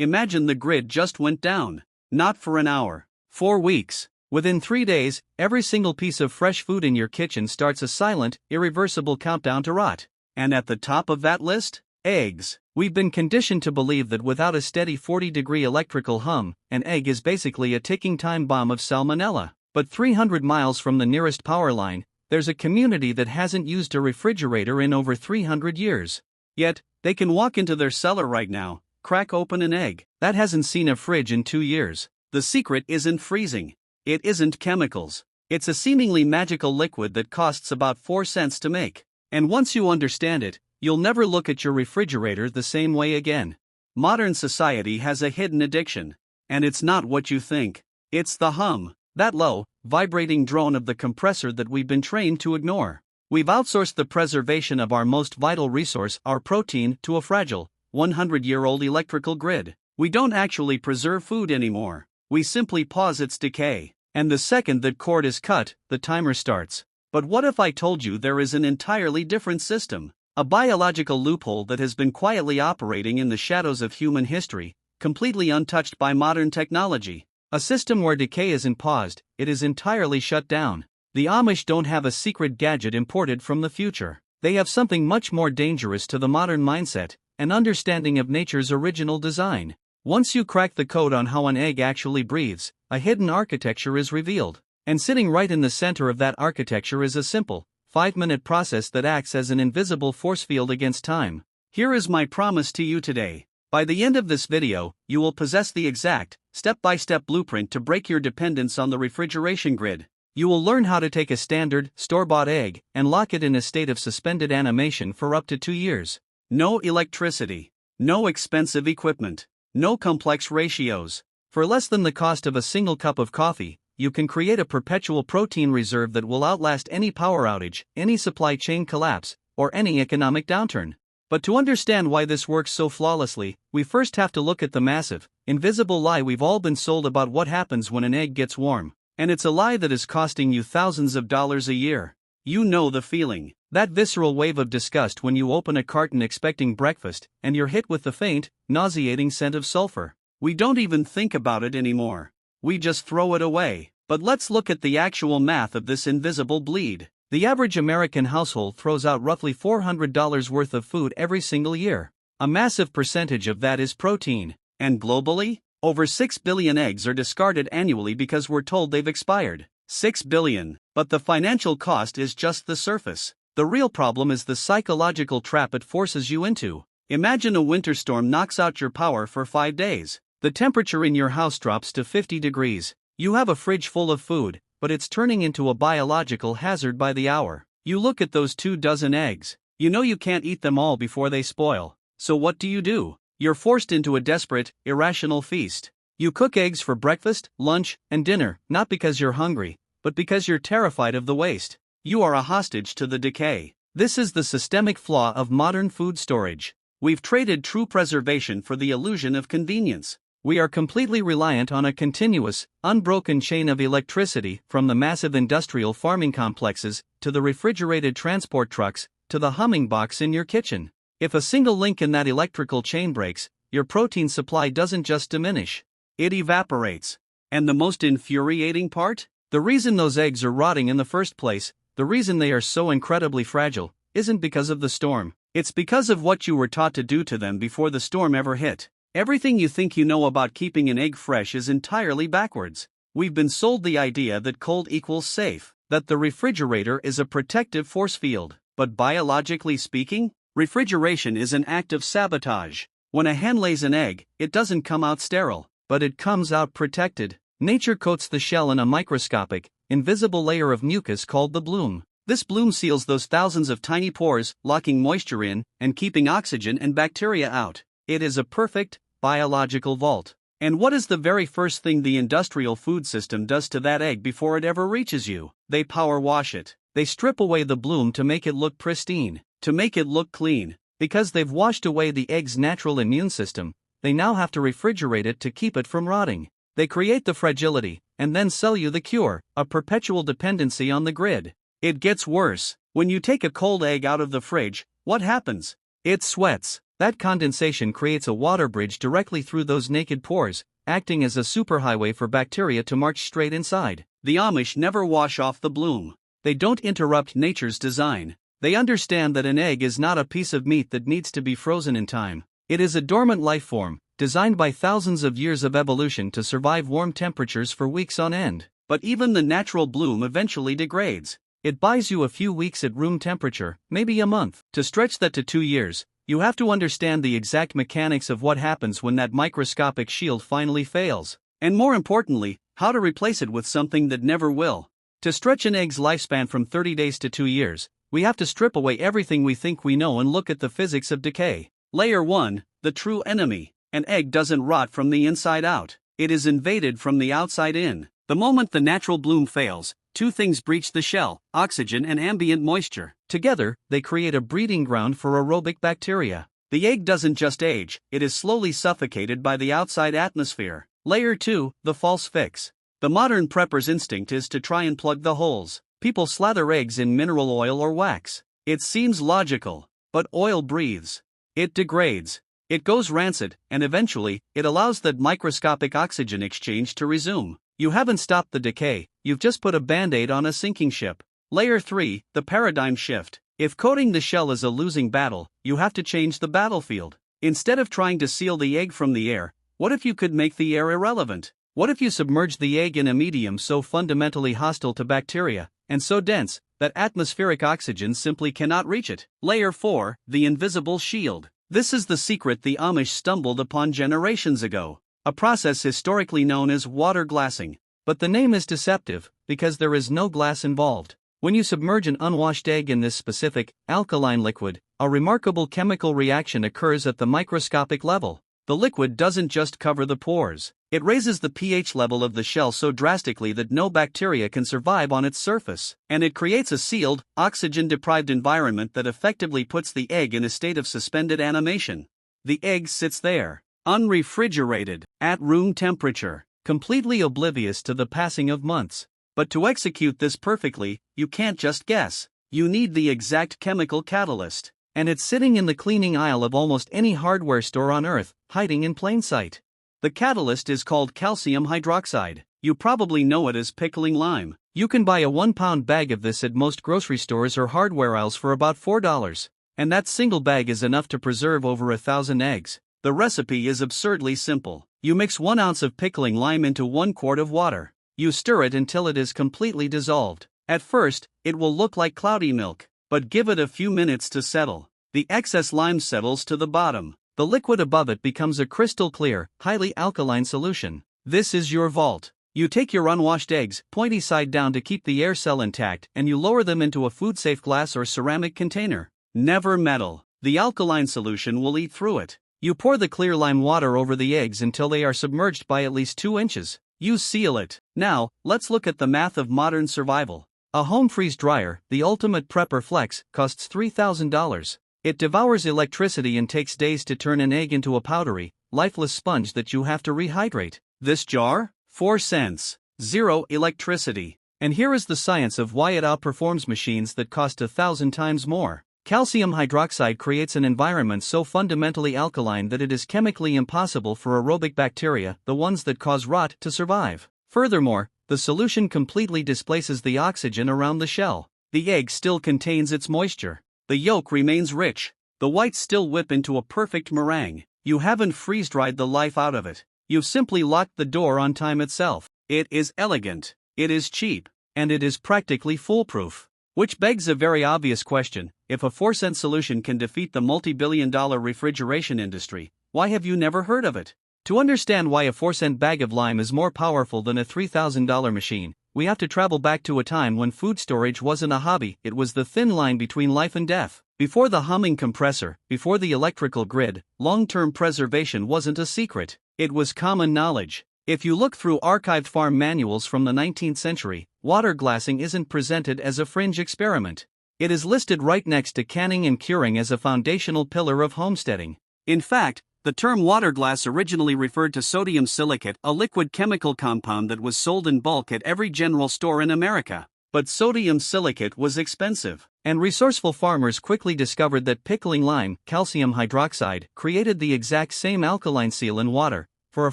imagine the grid just went down. Not for an hour. 4 weeks. Within 3 days, every single piece of fresh food in your kitchen starts a silent, irreversible countdown to rot. And at the top of that list? Eggs. We've been conditioned to believe that without a steady 40-degree electrical hum, an egg is basically a ticking time bomb of salmonella. But 300 miles from the nearest power line, there's a community that hasn't used a refrigerator in over 300 years. Yet, they can walk into their cellar right now, crack open an egg that hasn't seen a fridge in 2 years. The secret isn't freezing. It isn't chemicals. It's a seemingly magical liquid that costs about 4 cents to make. And once you understand it, you'll never look at your refrigerator the same way again. Modern society has a hidden addiction. And it's not what you think. It's the hum, that low, vibrating drone of the compressor that we've been trained to ignore. We've outsourced the preservation of our most vital resource, our protein, to a fragile, 100-year-old electrical grid. We don't actually preserve food anymore. We simply pause its decay. And the second that cord is cut, the timer starts. But what if I told you there is an entirely different system? A biological loophole that has been quietly operating in the shadows of human history, completely untouched by modern technology. A system where decay isn't paused, it is entirely shut down. The Amish don't have a secret gadget imported from the future. They have something much more dangerous to the modern mindset, an understanding of nature's original design. Once you crack the code on how an egg actually breathes, a hidden architecture is revealed. And sitting right in the center of that architecture is a simple, 5-minute process that acts as an invisible force field against time. Here is my promise to you today. By the end of this video, you will possess the exact, step-by-step blueprint to break your dependence on the refrigeration grid. You will learn how to take a standard, store-bought egg and lock it in a state of suspended animation for up to 2 years. No electricity. No expensive equipment. No complex ratios. For less than the cost of a single cup of coffee, you can create a perpetual protein reserve that will outlast any power outage, any supply chain collapse, or any economic downturn. But to understand why this works so flawlessly, we first have to look at the massive, invisible lie we've all been sold about what happens when an egg gets warm. And it's a lie that is costing you thousands of dollars a year. You know the feeling. That visceral wave of disgust when you open a carton expecting breakfast, and you're hit with the faint, nauseating scent of sulfur. We don't even think about it anymore. We just throw it away. But let's look at the actual math of this invisible bleed. The average American household throws out roughly $400 worth of food every single year. A massive percentage of that is protein. And globally, over 6 billion eggs are discarded annually because we're told they've expired. 6 billion. But the financial cost is just the surface. The real problem is the psychological trap it forces you into. Imagine a winter storm knocks out your power for 5 days. The temperature in your house drops to 50 degrees. You have a fridge full of food, but it's turning into a biological hazard by the hour. You look at those 24 eggs. You know you can't eat them all before they spoil. So what do? You're forced into a desperate, irrational feast. You cook eggs for breakfast, lunch, and dinner, not because you're hungry, but because you're terrified of the waste. You are a hostage to the decay. This is the systemic flaw of modern food storage. We've traded true preservation for the illusion of convenience. We are completely reliant on a continuous, unbroken chain of electricity, from the massive industrial farming complexes, to the refrigerated transport trucks, to the humming box in your kitchen. If a single link in that electrical chain breaks, your protein supply doesn't just diminish, it evaporates. And the most infuriating part? The reason those eggs are rotting in the first place, the reason they are so incredibly fragile, isn't because of the storm. It's because of what you were taught to do to them before the storm ever hit. Everything you think you know about keeping an egg fresh is entirely backwards. We've been sold the idea that cold equals safe, that the refrigerator is a protective force field. But biologically speaking, refrigeration is an act of sabotage. When a hen lays an egg, it doesn't come out sterile, but it comes out protected. Nature coats the shell in a microscopic, invisible layer of mucus called the bloom. This bloom seals those thousands of tiny pores, locking moisture in and keeping oxygen and bacteria out. It is a perfect, biological vault. And what is the very first thing the industrial food system does to that egg before it ever reaches you? They power wash it. They strip away the bloom to make it look pristine, to make it look clean. Because they've washed away the egg's natural immune system, they now have to refrigerate it to keep it from rotting. They create the fragility, and then sell you the cure, a perpetual dependency on the grid. It gets worse. When you take a cold egg out of the fridge, what happens? It sweats. That condensation creates a water bridge directly through those naked pores, acting as a superhighway for bacteria to march straight inside. The Amish never wash off the bloom. They don't interrupt nature's design. They understand that an egg is not a piece of meat that needs to be frozen in time. It is a dormant life form, designed by thousands of years of evolution to survive warm temperatures for weeks on end. But even the natural bloom eventually degrades. It buys you a few weeks at room temperature, maybe a month. To stretch that to 2 years, you have to understand the exact mechanics of what happens when that microscopic shield finally fails. And more importantly, how to replace it with something that never will. To stretch an egg's lifespan from 30 days to 2 years, we have to strip away everything we think we know and look at the physics of decay. Layer 1, the true enemy. An egg doesn't rot from the inside out. It is invaded from the outside in. The moment the natural bloom fails, two things breach the shell: oxygen and ambient moisture. Together, they create a breeding ground for aerobic bacteria. The egg doesn't just age, it is slowly suffocated by the outside atmosphere. Layer 2, the false fix. The modern prepper's instinct is to try and plug the holes. People slather eggs in mineral oil or wax. It seems logical. But oil breathes. It degrades. It goes rancid, and eventually, it allows that microscopic oxygen exchange to resume. You haven't stopped the decay, you've just put a band-aid on a sinking ship. Layer 3, the paradigm shift. If coating the shell is a losing battle, you have to change the battlefield. Instead of trying to seal the egg from the air, what if you could make the air irrelevant? What if you submerged the egg in a medium so fundamentally hostile to bacteria, and so dense, that atmospheric oxygen simply cannot reach it? Layer 4, the invisible shield. This is the secret the Amish stumbled upon generations ago, a process historically known as water glassing. But the name is deceptive, because there is no glass involved. When you submerge an unwashed egg in this specific, alkaline liquid, a remarkable chemical reaction occurs at the microscopic level. The liquid doesn't just cover the pores, it raises the pH level of the shell so drastically that no bacteria can survive on its surface. And it creates a sealed, oxygen-deprived environment that effectively puts the egg in a state of suspended animation. The egg sits there, unrefrigerated, at room temperature, completely oblivious to the passing of months. But to execute this perfectly, you can't just guess. You need the exact chemical catalyst. And it's sitting in the cleaning aisle of almost any hardware store on Earth, hiding in plain sight. The catalyst is called calcium hydroxide. You probably know it as pickling lime. You can buy a 1-pound bag of this at most grocery stores or hardware aisles for about $4. And that single bag is enough to preserve over 1,000 eggs. The recipe is absurdly simple. You mix 1 ounce of pickling lime into 1 quart of water. You stir it until it is completely dissolved. At first, it will look like cloudy milk, but give it a few minutes to settle. The excess lime settles to the bottom. The liquid above it becomes a crystal clear, highly alkaline solution. This is your vault. You take your unwashed eggs, pointy side down to keep the air cell intact, and you lower them into a food-safe glass or ceramic container. Never metal. The alkaline solution will eat through it. You pour the clear lime water over the eggs until they are submerged by at least 2 inches. You seal it. Now, let's look at the math of modern survival. A home freeze dryer, the ultimate prepper flex, costs $3,000. It devours electricity and takes days to turn an egg into a powdery, lifeless sponge that you have to rehydrate. This jar? 4 cents. Zero electricity. And here is the science of why it outperforms machines that cost 1,000 times more. Calcium hydroxide creates an environment so fundamentally alkaline that it is chemically impossible for aerobic bacteria, the ones that cause rot, to survive. Furthermore, the solution completely displaces the oxygen around the shell. The egg still contains its moisture. The yolk remains rich. The whites still whip into a perfect meringue. You haven't freeze-dried the life out of it. You've simply locked the door on time itself. It is elegant. It is cheap. And it is practically foolproof. Which begs a very obvious question: if a 4-cent solution can defeat the multi-billion-dollar refrigeration industry, why have you never heard of it? To understand why a 4-cent bag of lime is more powerful than a $3,000 machine, we have to travel back to a time when food storage wasn't a hobby, it was the thin line between life and death. Before the humming compressor, before the electrical grid, long-term preservation wasn't a secret. It was common knowledge. If you look through archived farm manuals from the 19th century, water glassing isn't presented as a fringe experiment. It is listed right next to canning and curing as a foundational pillar of homesteading. In fact, the term water glass originally referred to sodium silicate, a liquid chemical compound that was sold in bulk at every general store in America. But sodium silicate was expensive. And resourceful farmers quickly discovered that pickling lime, calcium hydroxide, created the exact same alkaline seal in water, for a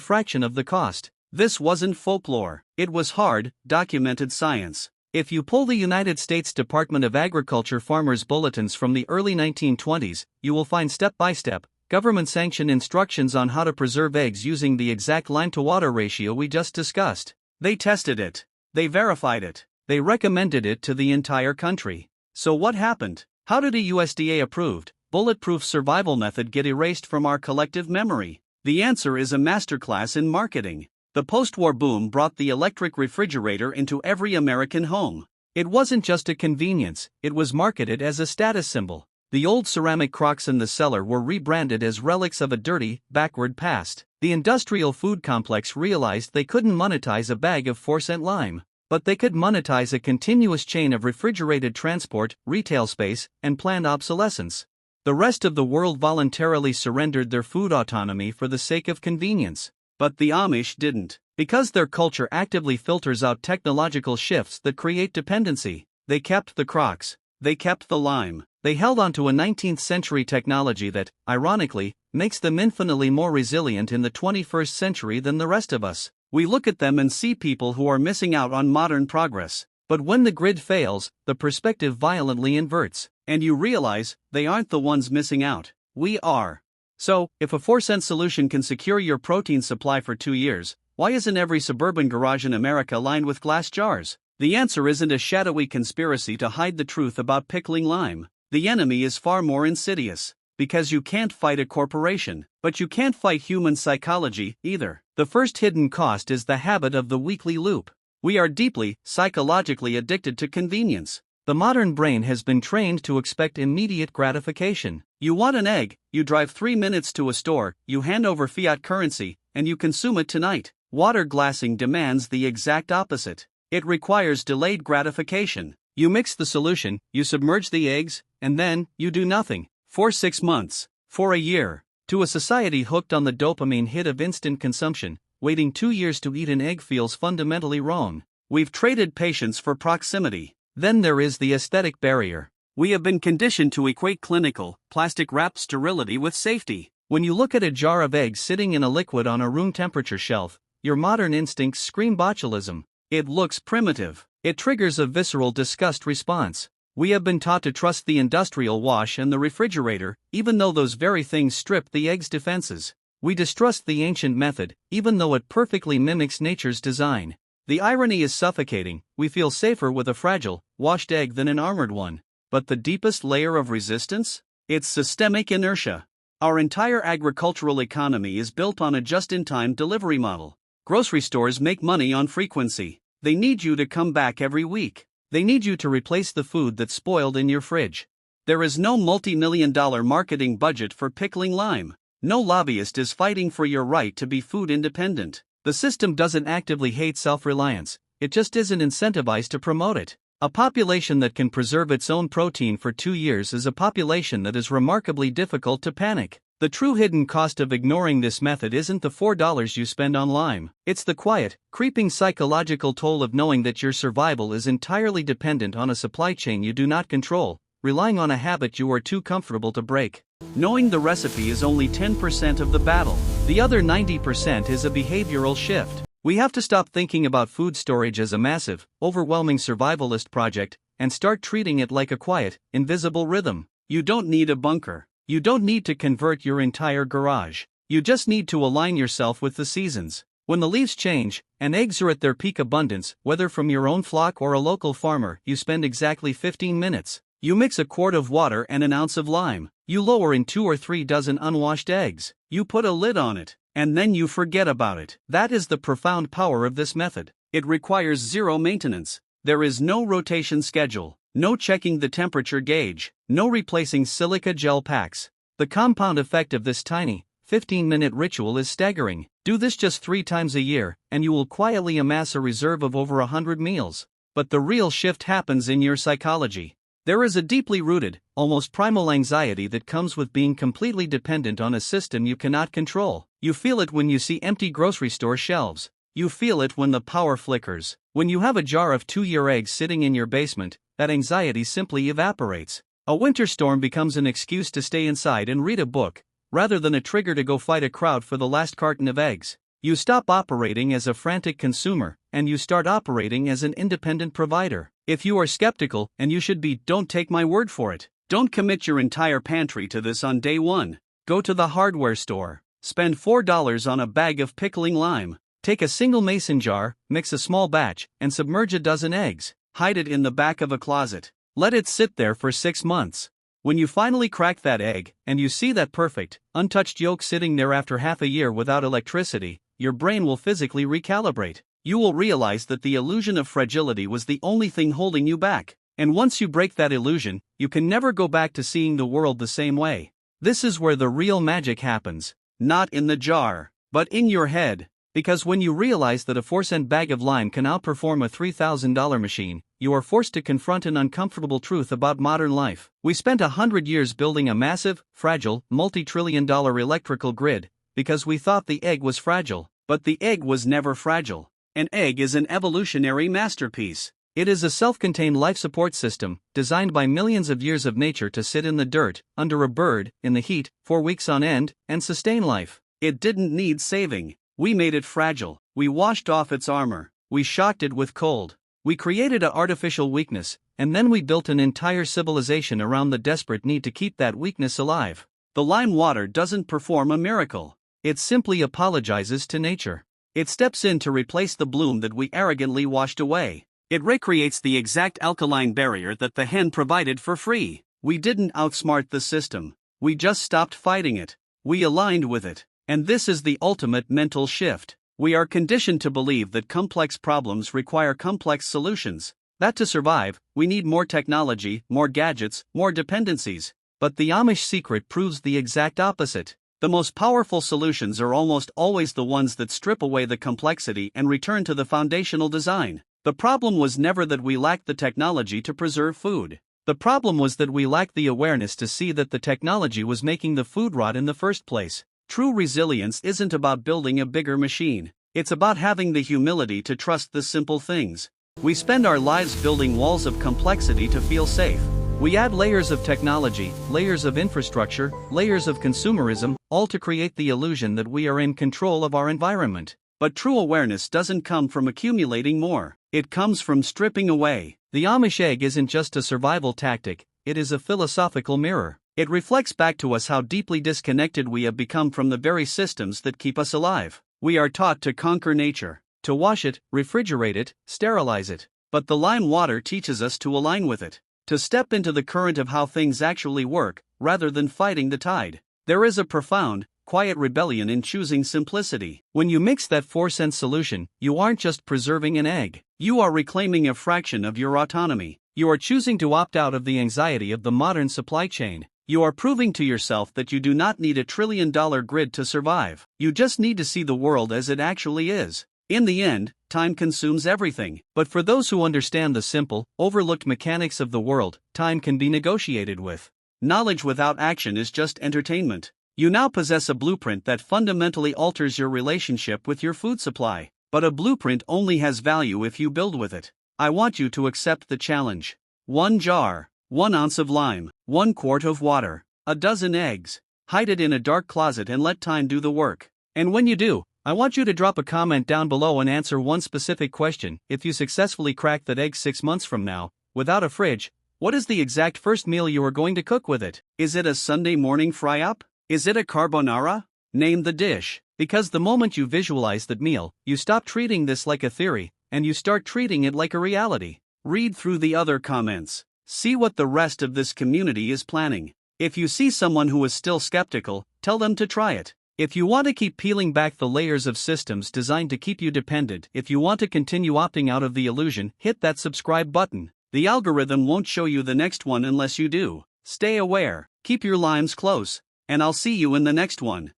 fraction of the cost. This wasn't folklore, it was hard, documented science. If you pull the United States Department of Agriculture farmers' bulletins from the early 1920s, you will find step-by-step, government-sanctioned instructions on how to preserve eggs using the exact lime-to-water ratio we just discussed. They tested it. They verified it. They recommended it to the entire country. So what happened? How did a USDA-approved, bulletproof survival method get erased from our collective memory? The answer is a masterclass in marketing. The post-war boom brought the electric refrigerator into every American home. It wasn't just a convenience, it was marketed as a status symbol. The old ceramic crocks in the cellar were rebranded as relics of a dirty, backward past. The industrial food complex realized they couldn't monetize a bag of 4-cent lime, but they could monetize a continuous chain of refrigerated transport, retail space, and planned obsolescence. The rest of the world voluntarily surrendered their food autonomy for the sake of convenience. But the Amish didn't. Because their culture actively filters out technological shifts that create dependency, they kept the crocks. They kept the lime. They held onto a 19th century technology that, ironically, makes them infinitely more resilient in the 21st century than the rest of us. We look at them and see people who are missing out on modern progress. But when the grid fails, the perspective violently inverts, and you realize they aren't the ones missing out. We are. So, if a 4-cent solution can secure your protein supply for 2 years, why isn't every suburban garage in America lined with glass jars? The answer isn't a shadowy conspiracy to hide the truth about pickling lime. The enemy is far more insidious. Because you can't fight a corporation, but you can't fight human psychology either. The first hidden cost is the habit of the weekly loop. We are deeply, psychologically addicted to convenience. The modern brain has been trained to expect immediate gratification. You want an egg, you drive 3 minutes to a store, you hand over fiat currency, and you consume it tonight. Water glassing demands the exact opposite. It requires delayed gratification. You mix the solution, you submerge the eggs, and then, you do nothing. For 6 months. For a year. To a society hooked on the dopamine hit of instant consumption, waiting 2 years to eat an egg feels fundamentally wrong. We've traded patience for proximity. Then there is the aesthetic barrier. We have been conditioned to equate clinical, plastic-wrapped sterility with safety. When you look at a jar of eggs sitting in a liquid on a room temperature shelf, your modern instincts scream botulism. It looks primitive. It triggers a visceral disgust response. We have been taught to trust the industrial wash and the refrigerator, even though those very things strip the egg's defenses. We distrust the ancient method, even though it perfectly mimics nature's design. The irony is suffocating. We feel safer with a fragile, washed egg than an armored one. But the deepest layer of resistance? It's systemic inertia. Our entire agricultural economy is built on a just-in-time delivery model. Grocery stores make money on frequency. They need you to come back every week. They need you to replace the food that's spoiled in your fridge. There is no multi-million-dollar marketing budget for pickling lime. No lobbyist is fighting for your right to be food independent. The system doesn't actively hate self-reliance, it just isn't incentivized to promote it. A population that can preserve its own protein for 2 years is a population that is remarkably difficult to panic. The true hidden cost of ignoring this method isn't the $4 you spend on lime. It's the quiet, creeping psychological toll of knowing that your survival is entirely dependent on a supply chain you do not control, relying on a habit you are too comfortable to break. Knowing the recipe is only 10% of the battle. The other 90% is a behavioral shift. We have to stop thinking about food storage as a massive, overwhelming survivalist project, and start treating it like a quiet, invisible rhythm. You don't need a bunker. You don't need to convert your entire garage. You just need to align yourself with the seasons. When the leaves change, and eggs are at their peak abundance, whether from your own flock or a local farmer, you spend exactly 15 minutes. You mix a quart of water and an ounce of lime. You lower in 2 or 3 dozen unwashed eggs. You put a lid on it, and then you forget about it. That is the profound power of this method. It requires zero maintenance. There is no rotation schedule. No checking the temperature gauge, no replacing silica gel packs. The compound effect of this tiny, 15-minute ritual is staggering. Do this just 3 times a year, and you will quietly amass a reserve of over 100 meals. But the real shift happens in your psychology. There is a deeply rooted, almost primal anxiety that comes with being completely dependent on a system you cannot control. You feel it when you see empty grocery store shelves. You feel it when the power flickers. When you have a jar of 2-year eggs sitting in your basement, that anxiety simply evaporates. A winter storm becomes an excuse to stay inside and read a book, rather than a trigger to go fight a crowd for the last carton of eggs. You stop operating as a frantic consumer, and you start operating as an independent provider. If you are skeptical, and you should be, don't take my word for it. Don't commit your entire pantry to this on day one. Go to the hardware store. Spend $4 on a bag of pickling lime. Take a single mason jar, mix a small batch, and submerge a dozen eggs. Hide it in the back of a closet. Let it sit there for 6 months. When you finally crack that egg, and you see that perfect, untouched yolk sitting there after half a year without electricity, your brain will physically recalibrate. You will realize that the illusion of fragility was the only thing holding you back. And once you break that illusion, you can never go back to seeing the world the same way. This is where the real magic happens. Not in the jar, but in your head. Because when you realize that a 4-cent bag of lime can outperform a $3,000 machine, you are forced to confront an uncomfortable truth about modern life. We spent 100 years building a massive, fragile, multi-trillion-dollar electrical grid, because we thought the egg was fragile. But the egg was never fragile. An egg is an evolutionary masterpiece. It is a self-contained life support system, designed by millions of years of nature to sit in the dirt, under a bird, in the heat, for weeks on end, and sustain life. It didn't need saving. We made it fragile. We washed off its armor. We shocked it with cold. We created an artificial weakness, and then we built an entire civilization around the desperate need to keep that weakness alive. The lime water doesn't perform a miracle. It simply apologizes to nature. It steps in to replace the bloom that we arrogantly washed away. It recreates the exact alkaline barrier that the hen provided for free. We didn't outsmart the system. We just stopped fighting it. We aligned with it. And this is the ultimate mental shift. We are conditioned to believe that complex problems require complex solutions. That to survive, we need more technology, more gadgets, more dependencies. But the Amish secret proves the exact opposite. The most powerful solutions are almost always the ones that strip away the complexity and return to the foundational design. The problem was never that we lacked the technology to preserve food. The problem was that we lacked the awareness to see that the technology was making the food rot in the first place. True resilience isn't about building a bigger machine. It's about having the humility to trust the simple things. We spend our lives building walls of complexity to feel safe. We add layers of technology, layers of infrastructure, layers of consumerism, all to create the illusion that we are in control of our environment. But true awareness doesn't come from accumulating more. It comes from stripping away. The Amish egg isn't just a survival tactic, it is a philosophical mirror. It reflects back to us how deeply disconnected we have become from the very systems that keep us alive. We are taught to conquer nature, to wash it, refrigerate it, sterilize it. But the lime water teaches us to align with it, to step into the current of how things actually work, rather than fighting the tide. There is a profound, quiet rebellion in choosing simplicity. When you mix that 4-cent solution, you aren't just preserving an egg. You are reclaiming a fraction of your autonomy. You are choosing to opt out of the anxiety of the modern supply chain. You are proving to yourself that you do not need a trillion-dollar grid to survive. You just need to see the world as it actually is. In the end, time consumes everything. But for those who understand the simple, overlooked mechanics of the world, time can be negotiated with. Knowledge without action is just entertainment. You now possess a blueprint that fundamentally alters your relationship with your food supply. But a blueprint only has value if you build with it. I want you to accept the challenge. 1 jar. 1 ounce of lime, 1 quart of water, a dozen eggs. Hide it in a dark closet and let time do the work. And when you do, I want you to drop a comment down below and answer one specific question. If you successfully crack that egg 6 months from now, without a fridge, what is the exact first meal you are going to cook with it? Is it a Sunday morning fry-up? Is it a carbonara? Name the dish. Because the moment you visualize that meal, you stop treating this like a theory, and you start treating it like a reality. Read through the other comments. See what the rest of this community is planning. If you see someone who is still skeptical, tell them to try it. If you want to keep peeling back the layers of systems designed to keep you dependent, if you want to continue opting out of the illusion, hit that subscribe button. The algorithm won't show you the next one unless you do. Stay aware, keep your limes close, and I'll see you in the next one.